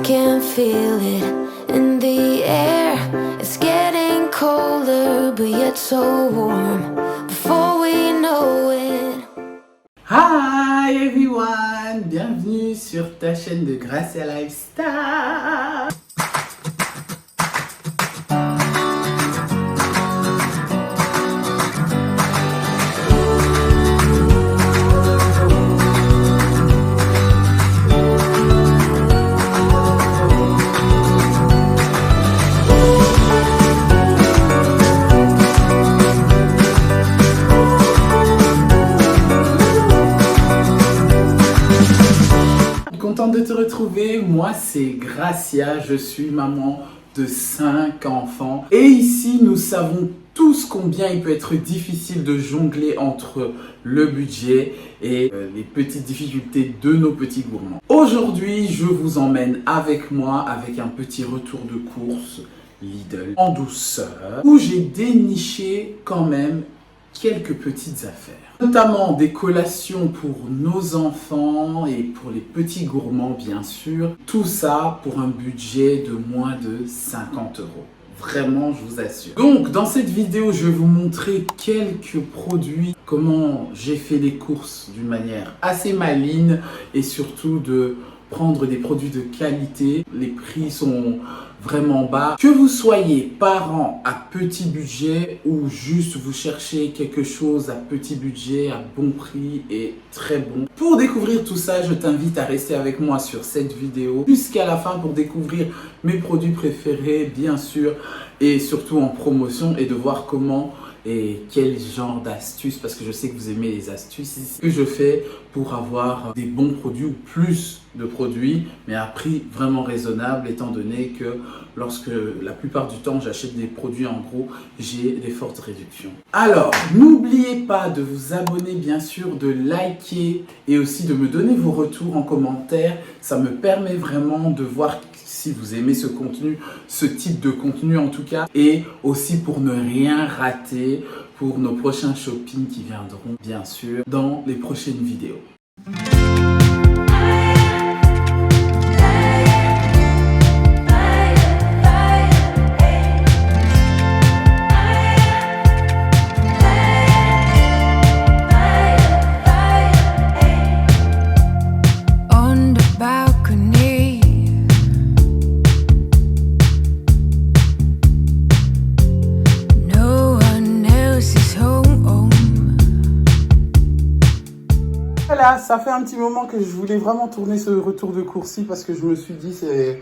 can feel it in the air. It's getting colder, but yet so warm. Before we know it. Hi everyone! Bienvenue sur ta chaîne de Gracia Lifestyle! Contente de te retrouver, moi c'est Gracia, je suis maman de 5 enfants et ici nous savons tous combien il peut être difficile de jongler entre le budget et les petites difficultés de nos petits gourmands. Aujourd'hui je vous emmène avec moi avec un petit retour de course Lidl en douceur où j'ai déniché quand même quelques petites affaires. Notamment des collations pour nos enfants et pour les petits gourmands bien sûr. Tout ça pour un budget de moins de 50 €. Vraiment, je vous assure. Donc, dans cette vidéo, je vais vous montrer quelques produits, comment j'ai fait les courses d'une manière assez maligne et surtout de prendre des produits de qualité. Les prix sont vraiment bas. Que vous soyez parent à petit budget ou juste vous cherchez quelque chose à petit budget, à bon prix et très bon. Pour découvrir tout ça, je t'invite à rester avec moi sur cette vidéo jusqu'à la fin pour découvrir mes produits préférés, bien sûr, et surtout en promotion et de voir comment et quel genre d'astuces, parce que je sais que vous aimez les astuces ici, que je fais pour avoir des bons produits ou plus de produits, mais à prix vraiment raisonnable, étant donné que lorsque la plupart du temps j'achète des produits en gros, j'ai des fortes réductions. Alors, n'oubliez pas de vous abonner bien sûr, de liker et aussi de me donner vos retours en commentaire. Ça me permet vraiment de voir si vous aimez ce contenu, ce type de contenu en tout cas, et aussi pour ne rien rater pour nos prochains shopping qui viendront bien sûr dans les prochaines vidéos. Voilà, ça fait un petit moment que je voulais vraiment tourner ce retour de course-ci parce que je me suis dit c'est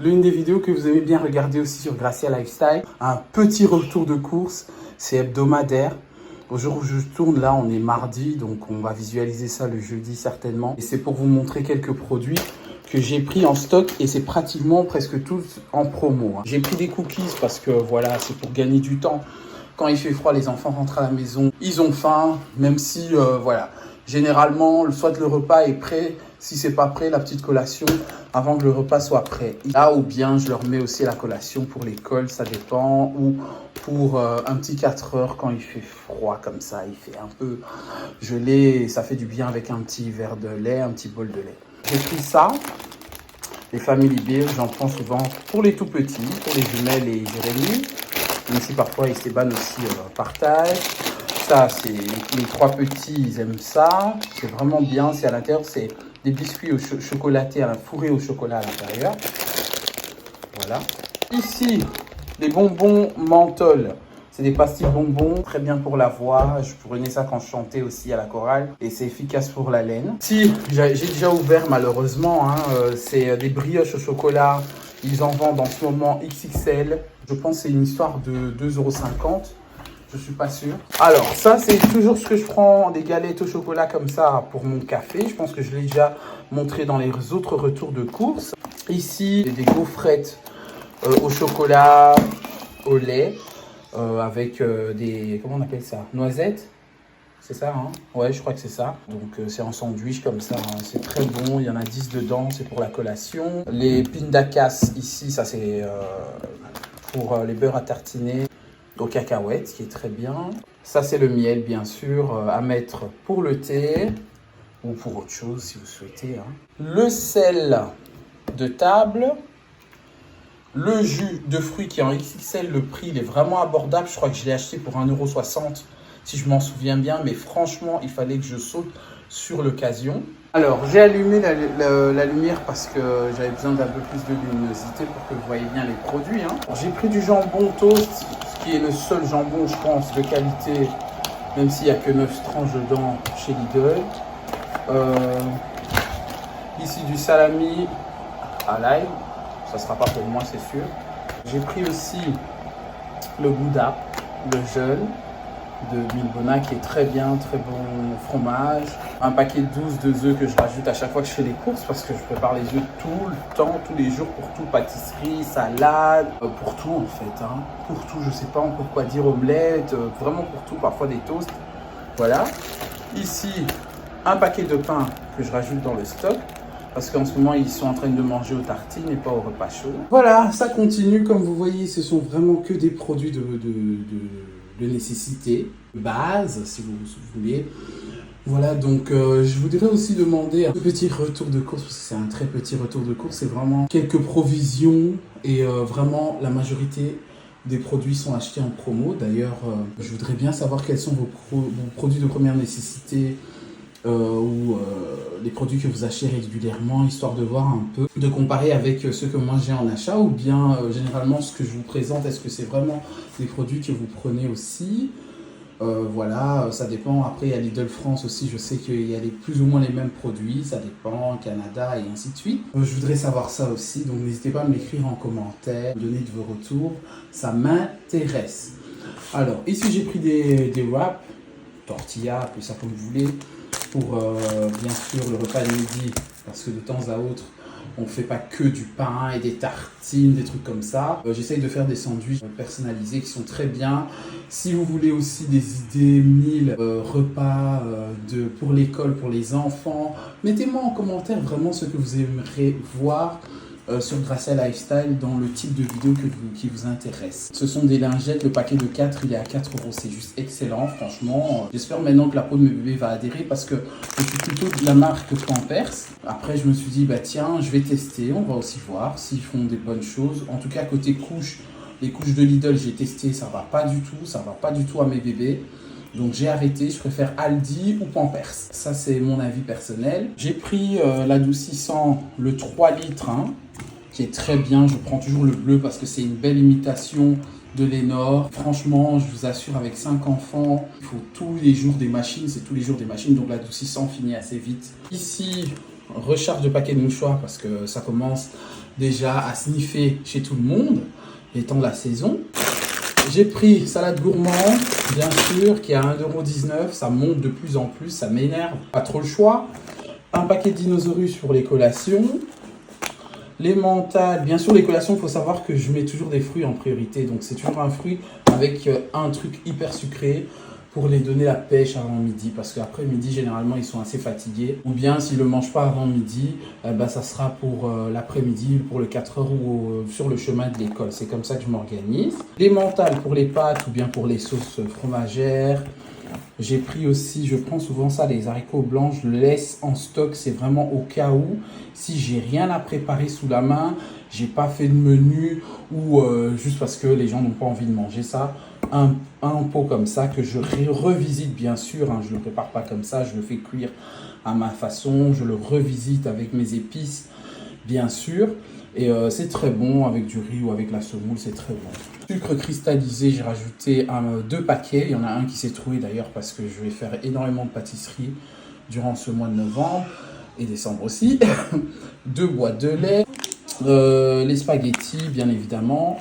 l'une des vidéos que vous aimez bien regarder aussi sur Gracia Lifestyle. Un petit retour de course, c'est hebdomadaire. Au jour où je tourne, là, on est mardi, donc on va visualiser ça le jeudi certainement. Et c'est pour vous montrer quelques produits que j'ai pris en stock et c'est pratiquement presque tous en promo. J'ai pris des cookies parce que voilà, c'est pour gagner du temps. Quand il fait froid, les enfants rentrent à la maison, ils ont faim, même si voilà. Généralement, soit le repas est prêt, si c'est pas prêt, la petite collation avant que le repas soit prêt. Là, ou bien je leur mets aussi la collation pour l'école, ça dépend, ou pour un petit 4 heures quand il fait froid comme ça, il fait un peu gelé, ça fait du bien avec un petit verre de lait, un petit bol de lait. J'ai pris ça, les Family Beer, j'en prends souvent pour les tout petits, pour les jumelles et Jérémy, même si parfois Esteban aussi partage. Ça, c'est les 3 petits, ils aiment ça. C'est vraiment bien. C'est à l'intérieur, c'est des biscuits chocolatés, fourrés au chocolat à l'intérieur. Voilà. Ici, les bonbons menthol. C'est des pastilles bonbons, très bien pour la voix. Je prenais ça quand je chantais aussi à la chorale. Et c'est efficace pour la laine. Si, j'ai déjà ouvert malheureusement. C'est des brioches au chocolat. Ils en vendent en ce moment XXL. Je pense que c'est une histoire de 2,50 €. Je suis pas sûr. Alors, ça, c'est toujours ce que je prends, des galettes au chocolat comme ça pour mon café. Je pense que je l'ai déjà montré dans les autres retours de course. Ici, des gaufrettes au chocolat, au lait, avec des, comment on appelle ça? Noisettes. C'est ça, hein? Ouais, je crois que c'est ça. Donc, c'est en sandwich comme ça. Hein. C'est très bon. Il y en a 10 dedans. C'est pour la collation. Les pindakaas, ici, ça, c'est pour les beurres à tartiner aux cacahuètes, qui est très bien. Ça, c'est le miel, bien sûr, à mettre pour le thé ou pour autre chose, si vous souhaitez. Hein. Le sel, de table. Le jus de fruits qui est en XXL, le prix il est vraiment abordable. Je crois que je l'ai acheté pour 1,60 € si je m'en souviens bien. Mais franchement, il fallait que je saute sur l'occasion. Alors, j'ai allumé la lumière parce que j'avais besoin d'un peu plus de luminosité pour que vous voyez bien les produits. Hein. J'ai pris du jambon toast, ce qui est le seul jambon, je pense, de qualité, même s'il n'y a que 9 tranches dedans chez Lidl. Ici, du salami à l'ail. Ça ne sera pas pour moi, c'est sûr. J'ai pris aussi le Gouda, le jeune de Milbona qui est très bien, très bon fromage. Un paquet de 12 œufs que je rajoute à chaque fois que je fais les courses parce que je prépare les œufs tout le temps, tous les jours pour tout, pâtisserie, salade, pour tout en fait. Hein. Pour tout, je sais pas encore quoi dire, omelette, vraiment pour tout, parfois des toasts. Voilà. Ici, un paquet de pain que je rajoute dans le stock. Parce qu'en ce moment, ils sont en train de manger aux tartines et pas au repas chaud. Voilà, ça continue. Comme vous voyez, ce sont vraiment que des produits de nécessité, de base, si vous voulez. Voilà, donc je voudrais aussi demander un petit retour de course, parce que c'est un très petit retour de course. C'est vraiment quelques provisions et vraiment la majorité des produits sont achetés en promo. D'ailleurs, je voudrais bien savoir quels sont vos produits de première nécessité, ou les produits que vous achetez régulièrement, histoire de voir un peu, de comparer avec ceux que moi j'ai en achat, ou bien généralement ce que je vous présente, est-ce que c'est vraiment des produits que vous prenez aussi. Voilà, ça dépend. Après, il y a Lidl France aussi, je sais qu'il y a plus ou moins les mêmes produits, ça dépend, Canada et ainsi de suite. Je voudrais savoir ça aussi, donc n'hésitez pas à me l'écrire en commentaire, donner de vos retours, ça m'intéresse. Alors, ici j'ai pris des wraps, tortilla, appelez ça comme vous voulez, pour bien sûr le repas de midi, parce que de temps à autre, on ne fait pas que du pain et des tartines, des trucs comme ça. J'essaye de faire des sandwichs personnalisés qui sont très bien. Si vous voulez aussi des idées, repas pour l'école, pour les enfants, mettez-moi en commentaire vraiment ce que vous aimeriez voir sur Gracia Lifestyle dans le type de vidéo qui vous intéresse. Ce sont des lingettes, le paquet de 4, il est à 4 €, c'est juste excellent, franchement. J'espère maintenant que la peau de mes bébés va adhérer parce que je suis plutôt de la marque Pampers. Après, je me suis dit, bah tiens, je vais tester, on va aussi voir s'ils font des bonnes choses. En tout cas, côté couches, les couches de Lidl, j'ai testé, ça va pas du tout à mes bébés. Donc j'ai arrêté, je préfère Aldi ou Pampers. Ça c'est mon avis personnel. J'ai pris l'adoucissant, le 3 litres, hein, qui est très bien. Je prends toujours le bleu parce que c'est une belle imitation de Lénore. Franchement, je vous assure, avec 5 enfants, il faut tous les jours des machines, c'est tous les jours des machines, donc l'adoucissant finit assez vite. Ici, recharge de paquets de mouchoirs parce que ça commence déjà à sniffer chez tout le monde, étant la saison. J'ai pris salade gourmande, bien sûr, qui est à 1,19 €. Ça monte de plus en plus, ça m'énerve. Pas trop le choix. Un paquet de dinosaurus pour les collations. Les mentales, bien sûr, les collations, il faut savoir que je mets toujours des fruits en priorité. Donc, c'est toujours un fruit avec un truc hyper sucré pour les donner la pêche avant midi. Parce qu'après midi, généralement, ils sont assez fatigués. Ou bien, s'ils ne le mangent pas avant midi, ça sera pour l'après-midi, pour le 4 h ou sur le chemin de l'école. C'est comme ça que je m'organise. Les mentales pour les pâtes ou bien pour les sauces fromagères. J'ai pris aussi, je prends souvent ça, les haricots blancs, je le laisse en stock, c'est vraiment au cas où, si j'ai rien à préparer sous la main, j'ai pas fait de menu ou juste parce que les gens n'ont pas envie de manger ça, un pot comme ça que je revisite bien sûr, hein, je ne le prépare pas comme ça, je le fais cuire à ma façon, je le revisite avec mes épices bien sûr. Et c'est très bon avec du riz ou avec la semoule, c'est très bon. Sucre cristallisé, j'ai rajouté 2 paquets. Il y en a un qui s'est trouvé d'ailleurs parce que je vais faire énormément de pâtisserie durant ce mois de novembre et décembre aussi. 2 boîtes de lait. Les spaghettis, bien évidemment.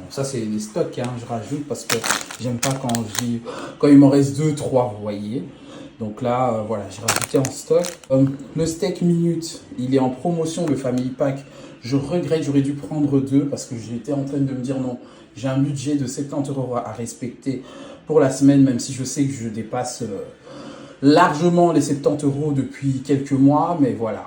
Ça, c'est des stocks, hein, je rajoute parce que j'aime pas quand il m'en reste 2, 3, vous voyez. Donc là, voilà, j'ai rajouté en stock. Le steak minute, il est en promotion, le Family Pack. Je regrette, j'aurais dû prendre 2 parce que j'étais en train de me dire non, j'ai un budget de 70 € à respecter pour la semaine, même si je sais que je dépasse largement les 70 € depuis quelques mois, mais voilà.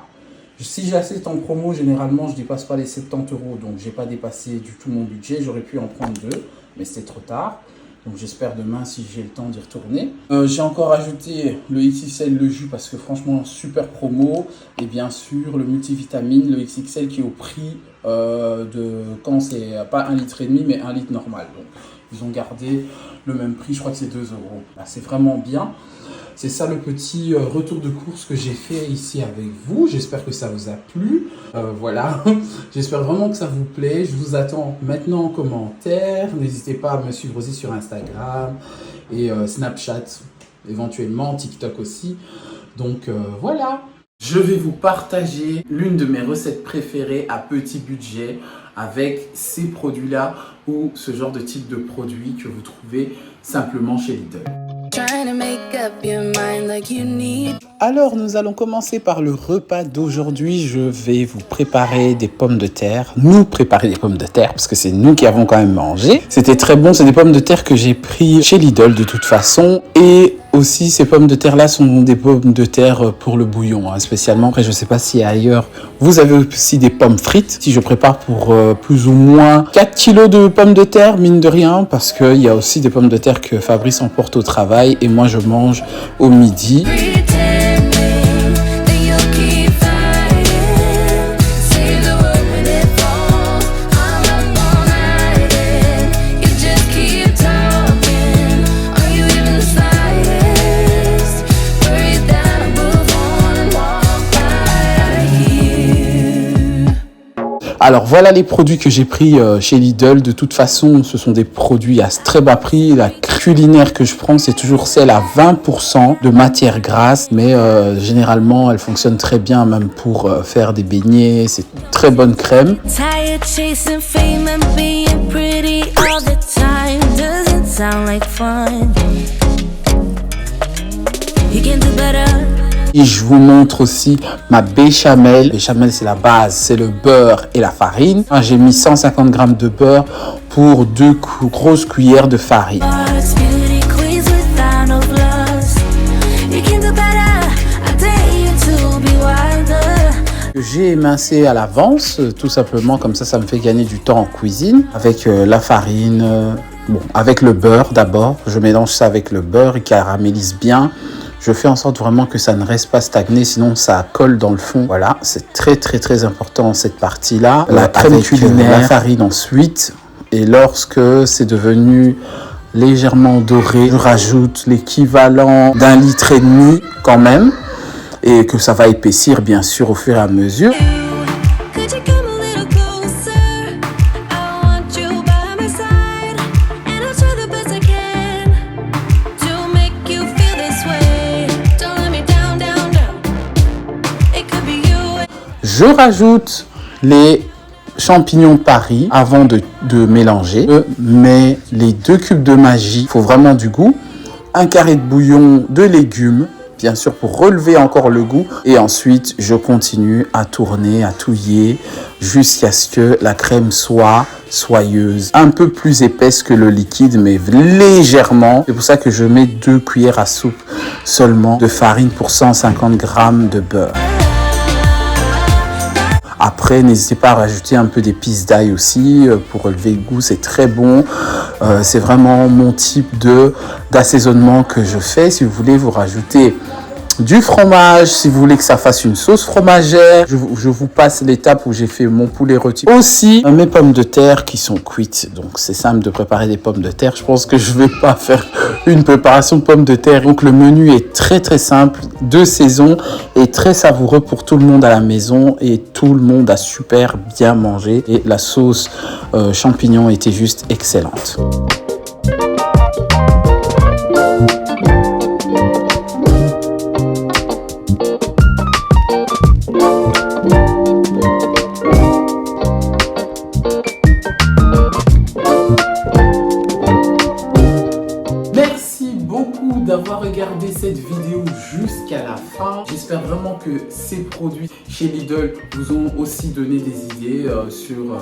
Si j'achète en promo, généralement, je ne dépasse pas les 70 €, donc je n'ai pas dépassé du tout mon budget. J'aurais pu en prendre 2, mais c'était trop tard. Donc j'espère demain si j'ai le temps d'y retourner. J'ai encore ajouté le XXL le jus parce que franchement super promo. Et bien sûr le multivitamine, le XXL qui est au prix de quand c'est pas 1,5 litre mais 1 litre normal. Donc ils ont gardé le même prix, je crois que c'est 2 €. Bah, c'est vraiment bien. C'est ça le petit retour de course que j'ai fait ici avec vous. J'espère que ça vous a plu. Voilà, j'espère vraiment que ça vous plaît. Je vous attends maintenant en commentaire. N'hésitez pas à me suivre aussi sur Instagram et Snapchat, éventuellement TikTok aussi. Donc voilà. Je vais vous partager l'une de mes recettes préférées à petit budget avec ces produits-là ou ce genre de type de produit que vous trouvez simplement chez Lidl. Alors, nous allons commencer par le repas d'aujourd'hui. Je vais vous préparer des pommes de terre. Nous préparer des pommes de terre parce que c'est nous qui avons quand même mangé. C'était très bon. C'est des pommes de terre que j'ai pris chez Lidl de toute façon. Et aussi, ces pommes de terre là sont des pommes de terre pour le bouillon, hein, spécialement. Après, je ne sais pas si ailleurs vous avez aussi des pommes frites. Si je prépare pour plus ou moins 4 kilos de pommes de terre, mine de rien, parce qu'il y a aussi des pommes de terre que Fabrice emporte au travail et moi je mange au midi. Alors voilà les produits que j'ai pris chez Lidl. De toute façon, ce sont des produits à très bas prix. La culinaire que je prends, c'est toujours celle à 20% de matière grasse. Mais généralement, elle fonctionne très bien même pour faire des beignets. C'est une très bonne crème. Et je vous montre aussi ma béchamel. Béchamel, c'est la base, c'est le beurre et la farine. J'ai mis 150 g de beurre pour 2 grosses cuillères de farine. J'ai émincé à l'avance, tout simplement, comme ça me fait gagner du temps en cuisine. Avec la farine, avec le beurre d'abord. Je mélange ça avec le beurre, il caramélise bien. Je fais en sorte vraiment que ça ne reste pas stagné, sinon ça colle dans le fond. Voilà, c'est très important cette partie-là. La crème culinaire, la farine ensuite. Et lorsque c'est devenu légèrement doré, je rajoute l'équivalent d'1,5 litre quand même. Et que ça va épaissir bien sûr au fur et à mesure. Je rajoute les champignons Paris avant de mélanger. Je mets les 2 cubes de Maggi, il faut vraiment du goût. Un carré de bouillon de légumes, bien sûr pour relever encore le goût. Et ensuite, je continue à tourner, à touiller jusqu'à ce que la crème soit soyeuse. Un peu plus épaisse que le liquide, mais légèrement. C'est pour ça que je mets 2 cuillères à soupe seulement de farine pour 150 g de beurre. Après, n'hésitez pas à rajouter un peu d'épices d'ail aussi pour relever le goût, c'est très bon. C'est vraiment mon type d'assaisonnement que je fais. Si vous voulez, vous rajoutez du fromage, si vous voulez que ça fasse une sauce fromagère. Je vous passe l'étape où j'ai fait mon poulet rôti. Aussi, mes pommes de terre qui sont cuites. Donc, c'est simple de préparer des pommes de terre. Je pense que je vais pas faire une préparation de pommes de terre. Donc, le menu est très simple, de saison et très savoureux pour tout le monde à la maison. Et tout le monde a super bien mangé. Et la sauce champignon était juste excellente. D'avoir regardé cette vidéo jusqu'à la fin. J'espère vraiment que ces produits chez Lidl vous ont aussi donné des idées sur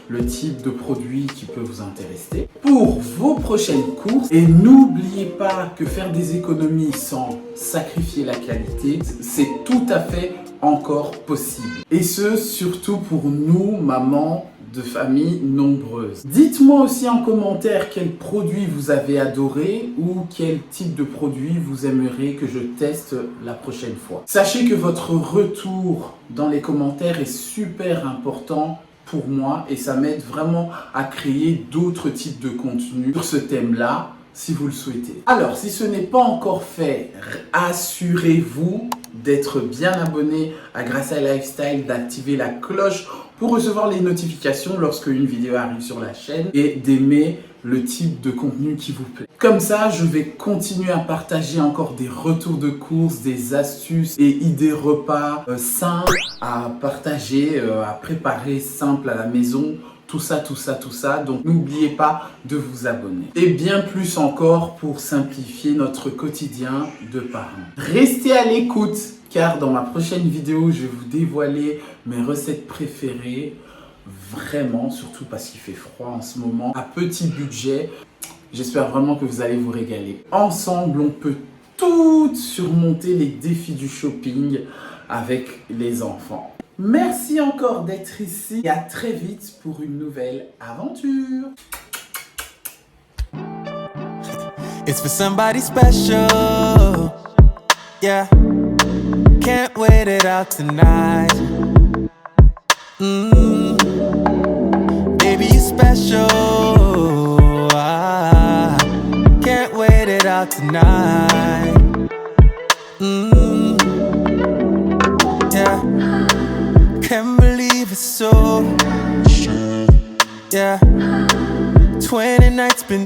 le type de produit qui peut vous intéresser pour vos prochaines courses. Et n'oubliez pas que faire des économies sans sacrifier la qualité, c'est tout à fait encore possible. Et ce, surtout pour nous, mamans de familles nombreuses. Dites-moi aussi en commentaire quel produit vous avez adoré ou quel type de produit vous aimeriez que je teste la prochaine fois. Sachez que votre retour dans les commentaires est super important pour moi et ça m'aide vraiment à créer d'autres types de contenus sur ce thème-là si vous le souhaitez. Alors, si ce n'est pas encore fait, assurez-vous d'être bien abonné à Gracia Lifestyle, d'activer la cloche pour recevoir les notifications lorsque une vidéo arrive sur la chaîne et d'aimer le type de contenu qui vous plaît. Comme ça, je vais continuer à partager encore des retours de courses, des astuces et idées repas simples à partager, à préparer simple à la maison. Tout ça. Donc, n'oubliez pas de vous abonner. Et bien plus encore pour simplifier notre quotidien de parents. Restez à l'écoute car dans ma prochaine vidéo, je vais vous dévoiler mes recettes préférées. Vraiment, surtout parce qu'il fait froid en ce moment, à petit budget. J'espère vraiment que vous allez vous régaler. Ensemble, on peut toutes surmonter les défis du shopping avec les enfants. Merci encore d'être ici et à très vite pour une nouvelle aventure. It's for somebody special. Yeah. Can't wait it out tonight. Baby, you're special. I can't wait it out tonight. Yeah. Can't believe it's so. Yeah. 20 nights been